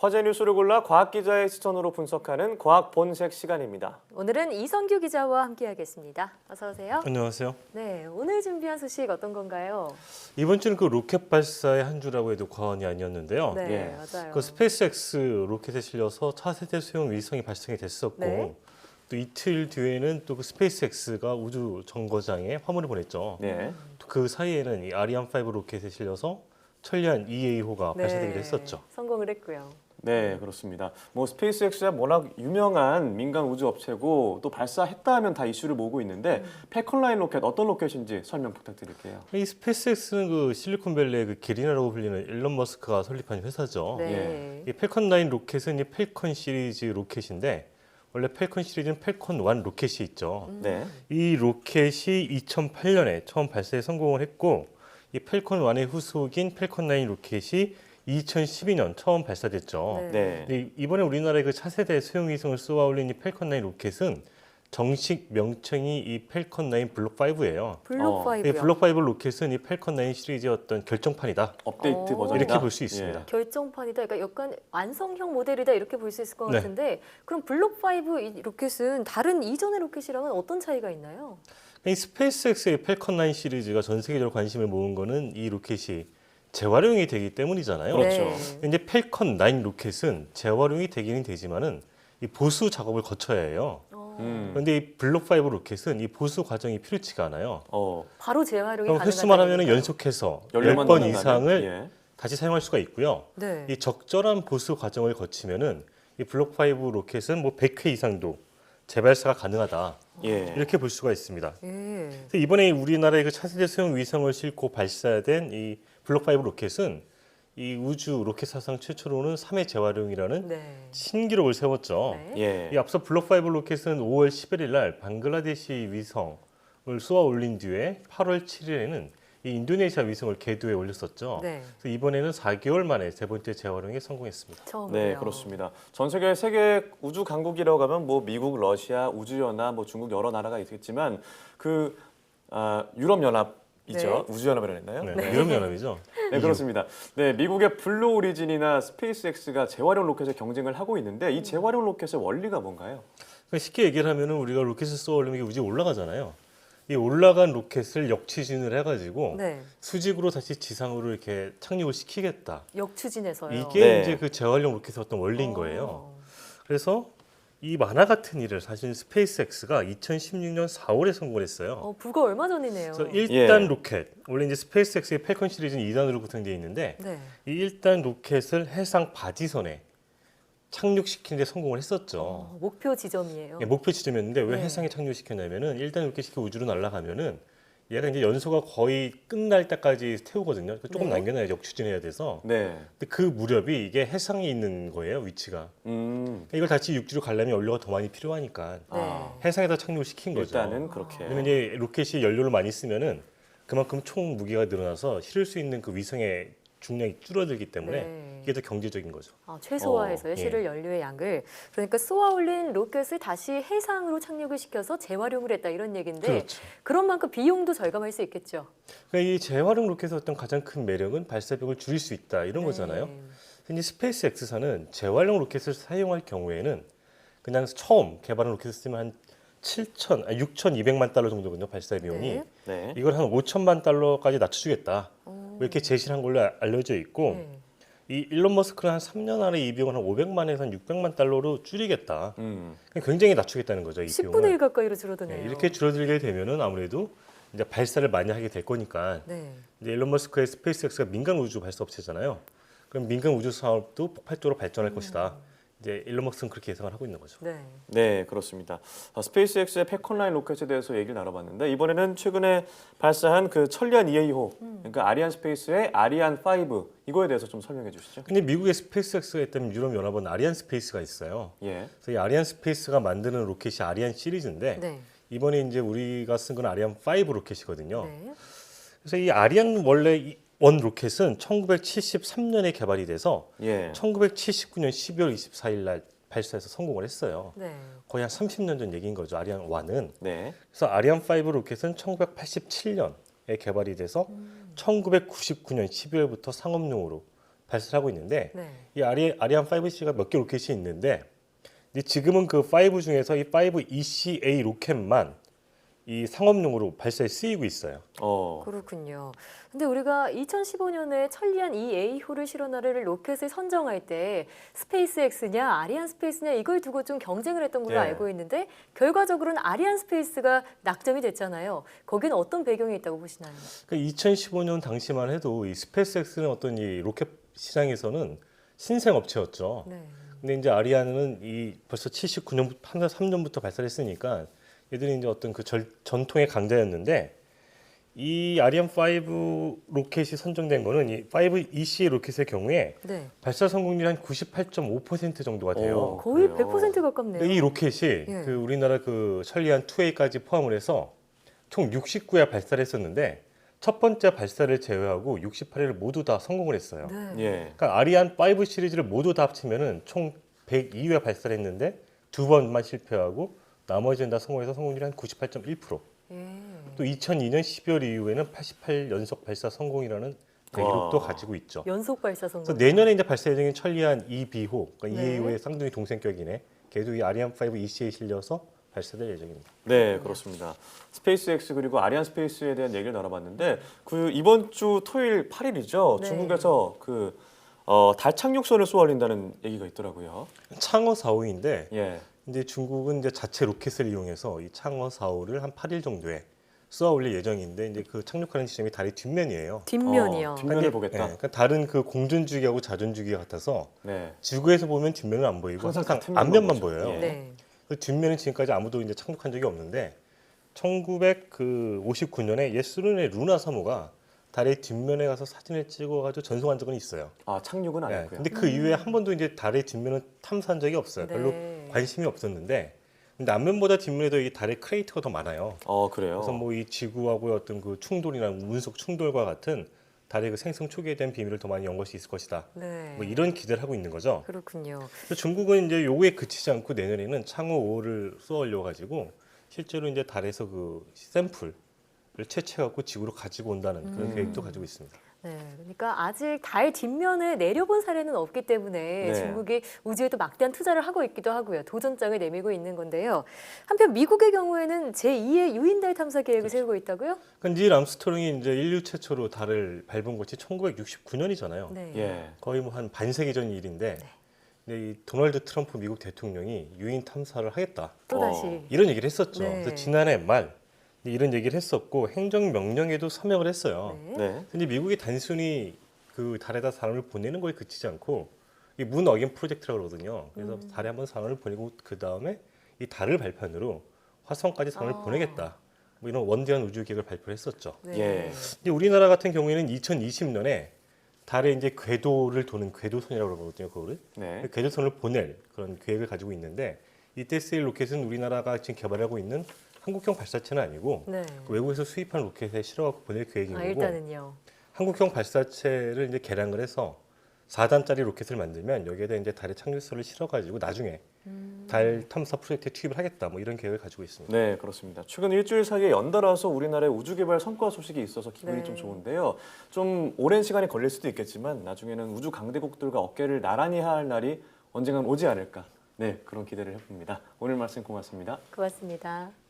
화제 뉴스를 골라 과학 기자의 시선으로 분석하는 과학 본색 시간입니다. 오늘은 이성규 기자와 함께하겠습니다. 어서 오세요. 안녕하세요. 네, 오늘 준비한 소식 어떤 건가요? 이번 주는 그 로켓 발사의 한 주라고 해도 과언이 아니었는데요. 네, 예. 맞아요. 그 스페이스X 로켓에 실려서 차세대 소형 위성이 발성이 됐었고 네. 또 이틀 뒤에는 또 그 스페이스X가 우주 정거장에 화물을 보냈죠. 네. 또 그 사이에는 이 아리안5 로켓에 실려서 천리안 EA호가 발사되기도 했었죠. 성공을 했고요. 네, 그렇습니다. 뭐 스페이스X야 워낙 유명한 민간 우주 업체고 또 발사했다 하면 다 이슈를 모으고 있는데 패컨9 로켓 어떤 로켓인지 설명 부탁드릴게요. 이 스페이스X는 그 실리콘밸리의 그 기린이라고 불리는 일론 머스크가 설립한 회사죠. 네. 이 팰컨9 로켓은 이 팰컨 시리즈 로켓인데 원래 팰컨 시리즈는 팰컨1 로켓이 있죠. 네. 이 로켓이 2008년에 처음 발사에 성공을 했고 이 팰컨1의 후속인 팰컨9 로켓이 2012년 처음 발사됐죠. 네. 네. 근데 이번에 우리나라의 그 차세대 소형 위성을 쏘아 올린 이 팰컨9 로켓은 정식 명칭이 이 팰컨9 블록 5예요. 블록 5요. 이 블록 5 로켓은 이 팰컨9 시리즈의 어떤 결정판이다. 업데이트 어. 버전이다. 이렇게 볼 수 있습니다. 예. 결정판이다. 그러니까 약간 완성형 모델이다 이렇게 볼 수 있을 것 네. 같은데 그럼 블록 5 이 로켓은 다른 이전의 로켓이랑은 어떤 차이가 있나요? 이 스페이스X의 팰컨9 시리즈가 전 세계적으로 관심을 모은 거는 이 로켓이 재활용이 되기 때문이잖아요. 그렇죠. 네. 이제 팰컨9 로켓은 재활용이 되기는 되지만은 이 보수 작업을 거쳐야 해요. 그런데 이 블록 5 로켓은 이 보수 과정이 필요치가 않아요. 바로 재활용이 그럼 가능하다. 횟수만 하면 연속해서 10번 이상을 다시 사용할 수가 있고요. 네. 이 적절한 보수 과정을 거치면은 이 블록 5 로켓은 뭐 100회 이상도 재발사가 가능하다. 예. 이렇게 볼 수가 있습니다. 예. 그래서 이번에 우리나라의 그 차세대 소형 위성을 싣고 발사된 이 블록 5 로켓은 이 우주 로켓 사상 최초로는 3회 재활용이라는 네. 신기록을 세웠죠. 네. 예. 이 앞서 블록 5 로켓은 5월 11일 날 방글라데시 위성을 쏘아 올린 뒤에 8월 7일에는 이 인도네시아 위성을 궤도에 올렸었죠. 네. 그래서 이번에는 4개월 만에 세 번째 재활용에 성공했습니다. 처음이요. 네, 그렇습니다. 전 세계 우주 강국이라고 하면 뭐 미국, 러시아, 우주연합, 뭐 중국 여러 나라가 있겠지만 그 유럽 연합이죠. 네. 우주연합이라 했나요? 네, 유럽연합이죠. 네, 그렇습니다. 네, 미국의 블루 오리진이나 스페이스X가 재활용 로켓에 경쟁을 하고 있는데 이 재활용 로켓의 원리가 뭔가요? 그러니까 쉽게 얘기를 하면은 우리가 로켓을 쏘아 올리면 이게 우주에 올라가잖아요. 이 올라간 로켓을 역추진을 해가지고 네. 수직으로 다시 지상으로 이렇게 착륙을 시키겠다. 역추진해서요. 이게 네. 이제 그 재활용 로켓의 어떤 원리인 어. 거예요. 그래서 이 만화 같은 일을 사실 스페이스X가 2016년 4월에 성공을 했어요. 불과 얼마 전이네요. 그래서 1단 예. 로켓, 원래 이제 스페이스X의 팰컨 시리즈는 2단으로 구성되어 있는데 네. 이 1단 로켓을 해상 바지선에 착륙시키는 데 성공을 했었죠. 목표 지점이에요. 예, 목표 지점이었는데 왜 네. 해상에 착륙시켰냐면은 1단 로켓이 우주로 날아가면은 얘가 이제 연소가 거의 끝날 때까지 태우거든요. 조금 네. 남겨놔야 역추진해야 돼서. 네. 근데 그 무렵이 이게 해상에 있는 거예요, 위치가. 이걸 다시 육지로 가려면 연료가 더 많이 필요하니까 네. 해상에다 착륙을 시킨 거죠. 일단은 그렇게. 왜냐면 이제 로켓이 연료를 많이 쓰면은 그만큼 총 무게가 늘어나서 실을 수 있는 그 위성의 중량이 줄어들기 때문에 네. 이게 더 경제적인 거죠. 최소화해서요. 예. 실을 연료의 양을. 그러니까 쏘아 올린 로켓을 다시 해상으로 착륙을 시켜서 재활용을 했다 이런 얘기인데 그렇죠. 그런 만큼 비용도 절감할 수 있겠죠. 그러니까 이 재활용 로켓의 어떤 가장 큰 매력은 발사비용을 줄일 수 있다 이런 거잖아요. 네. 근데 스페이스X사는 재활용 로켓을 사용할 경우에는 그냥 처음 개발한 로켓을 쓰면 한 6,200만 달러 정도거든요, 발사 비용이. 네. 네. 이걸 한 5천만 달러까지 낮춰주겠다. 이렇게 제시를 한 걸로 알려져 있고 네. 이 일론 머스크는 한 3년 안에 이 비용을 한 500만에서 한 600만 달러로 줄이겠다. 음. 굉장히 낮추겠다는 거죠, 이 10분의 비용을. 1 가까이로 줄어드네요. 네, 이렇게 줄어들게 되면은 아무래도 이제 발사를 많이 하게 될 거니까 네. 이제 일론 머스크의 스페이스X가 민간 우주 발사 업체잖아요. 그럼 민간 우주 사업도 폭발적으로 발전할 것이다. 이제 일론 머스크는 그렇게 예상을 하고 있는 거죠. 네. 네, 그렇습니다. 스페이스X의 패컨9 로켓에 대해서 얘기를 나눠봤는데 이번에는 최근에 발사한 그 천리안 EA호, 그러니까 아리안 스페이스의 아리안5 이거에 대해서 좀 설명해 주시죠. 근데 미국의 스페이스X가 있다면 유럽 연합은 아리안 스페이스가 있어요. 예. 그래서 이 아리안 스페이스가 만드는 로켓이 아리안 시리즈인데 네. 이번에 이제 우리가 쓴 건 아리안 5 로켓이거든요. 네. 그래서 이 아리안 원래 원 로켓은 1973년에 개발이 돼서 예. 1979년 12월 24일 날 발사해서 성공을 했어요. 네. 거의 한 30년 전 얘기인 거죠. 아리안 1은. 네. 그래서 아리안 5 로켓은 1987년에 개발이 돼서 1999년 12월부터 상업용으로 발사를 하고 있는데 네. 이 아리안 5C가 몇 개 로켓이 있는데 근데 지금은 그 5 중에서 이 5ECA 로켓만 이 상업용으로 발사에 쓰이고 있어요. 그렇군요. 근데 우리가 2015년에 천리안 EA호를 실어나를 로켓을 선정할 때 스페이스X냐 아리안 스페이스냐 이걸 두고 좀 경쟁을 했던 걸로 예. 알고 있는데 결과적으로는 아리안 스페이스가 낙점이 됐잖아요. 거기는 어떤 배경이 있다고 보시나요? 그러니까 2015년 당시만 해도 이 스페이스X는 어떤 이 로켓 시장에서는 신생 업체였죠. 네. 근데 근데 이제 아리안은 이 벌써 79년 한 3년부터 발사를 했으니까 얘들이 이제 어떤 그 전통의 강자였는데 이 아리안 5 로켓이 선정된 거는 이 5EC 로켓의 경우에 네. 발사 성공률이 한 98.5% 정도가 돼요. 거의 그래요. 100% 가깝네요. 근데 이 로켓이 예. 그 우리나라 그 천리안 2A까지 포함을 해서 총 69회 발사를 했었는데 첫 번째 발사를 제외하고 68회를 모두 다 성공을 했어요. 네. 예. 그러니까 아리안 5 시리즈를 모두 다 합치면은 총 102회 발사를 했는데 두 번만 실패하고 나머지는 다 성공해서 성공률이 한 98.1%. 예. 또 2002년 12월 이후에는 88연속 발사 성공이라는 대기록도 와. 가지고 있죠. 연속 발사 성공. 그래서 내년에 이제 발사 예정인 천리안 2B호, 그러니까 네. EA호의 쌍둥이 동생격이네. 걔도 이 아리안 5 ECA에 실려서 발사될 예정입니다. 네, 그렇습니다. 스페이스X 그리고 아리안 스페이스에 대한 얘기를 나눠봤는데 그 이번 주 토요일 8일이죠. 네. 중국에서 그 달 착륙선을 쏘아올린다는 얘기가 있더라고요. 창어 4호인데 예. 이제 중국은 이제 자체 로켓을 이용해서 이 창어 4호를 한 8일 정도에 쏘아올릴 예정인데 이제 그 착륙하는 지점이 달의 뒷면이에요. 뒷면이요. 뒷면을 보겠다. 네, 그러니까 다른 그 공전주기하고 자전주기 같아서 네. 지구에서 보면 뒷면은 안 보이고 항상 항상 같은 면만 앞면만 보죠. 보여요. 예. 네. 그 뒷면은 지금까지 아무도 이제 착륙한 적이 없는데 1959년에 옛 소련의 루나 3호가 달의 뒷면에 가서 사진을 찍어가지고 전송한 적은 있어요. 아, 착륙은 안 네, 했고요. 근데 그 이후에 한 번도 이제 달의 뒷면은 탐사한 적이 없어요. 별로 네. 관심이 없었는데 근데 앞면보다 뒷면에도 이 달의 크레이터가 더 많아요. 그래요. 그래서 뭐 이 지구하고의 어떤 그 충돌이나 운석 충돌과 같은 달의 그 생성 초기에 대한 비밀을 더 많이 연구할 수 있을 것이다. 네. 뭐 이런 기대를 하고 있는 거죠. 그렇군요. 그래서 중국은 이제 요거에 그치지 않고 내년에는 창호 5를 쏘아올려 가지고 실제로 이제 달에서 그 샘플을 채취해 갖고 지구로 가지고 온다는 그런 계획도 가지고 있습니다. 네, 그러니까 아직 달 뒷면에 내려본 사례는 없기 때문에 네. 중국이 우주에도 막대한 투자를 하고 있기도 하고요. 도전장을 내밀고 있는 건데요. 한편 미국의 경우에는 제2의 유인달 탐사 계획을 세우고 있다고요? 그러니까 닐 암스트롱이 이제 인류 최초로 달을 밟은 것이 1969년이잖아요. 네. 예. 거의 뭐 한 반세기 전 일인데 근데 이 도널드 트럼프 미국 대통령이 유인 탐사를 하겠다. 또다시. 이런 얘기를 했었죠. 네. 그래서 지난해 말 이런 얘기를 했었고 행정 명령에도 서명을 했어요. 네. 네. 근데 미국이 단순히 그 달에다 사람을 보내는 거에 그치지 않고 이 문 어게인 프로젝트라고 그러거든요. 그래서 달에 한번 사람을 보내고 그 다음에 이 달을 발판으로 화성까지 사람을 아. 보내겠다. 뭐 이런 원대한 우주 계획을 발표를 했었죠. 네. 예. 근데 우리나라 같은 경우에는 2020년에 달에 이제 궤도를 도는 궤도선이라고 그러거든요. 그거를 네. 궤도선을 보낼 그런 계획을 가지고 있는데 이때 쓰일 로켓은 우리나라가 지금 개발하고 있는 한국형 발사체는 아니고 네. 그 외국에서 수입한 로켓에 실어갖고 보낼 계획인 거고 일단은요. 한국형 발사체를 이제 개량을 해서 4단짜리 로켓을 만들면 여기에다 이제 달에 착륙선을 실어가지고 나중에 달 탐사 프로젝트에 투입을 하겠다 뭐 이런 계획을 가지고 있습니다. 네, 그렇습니다. 최근 일주일 사이에 연달아서 우리나라의 우주 개발 성과 소식이 있어서 기분이 네. 좀 좋은데요. 좀 오랜 시간이 걸릴 수도 있겠지만 나중에는 우주 강대국들과 어깨를 나란히 할 날이 언젠간 오지 않을까. 네, 그런 기대를 해봅니다. 오늘 말씀 고맙습니다. 고맙습니다.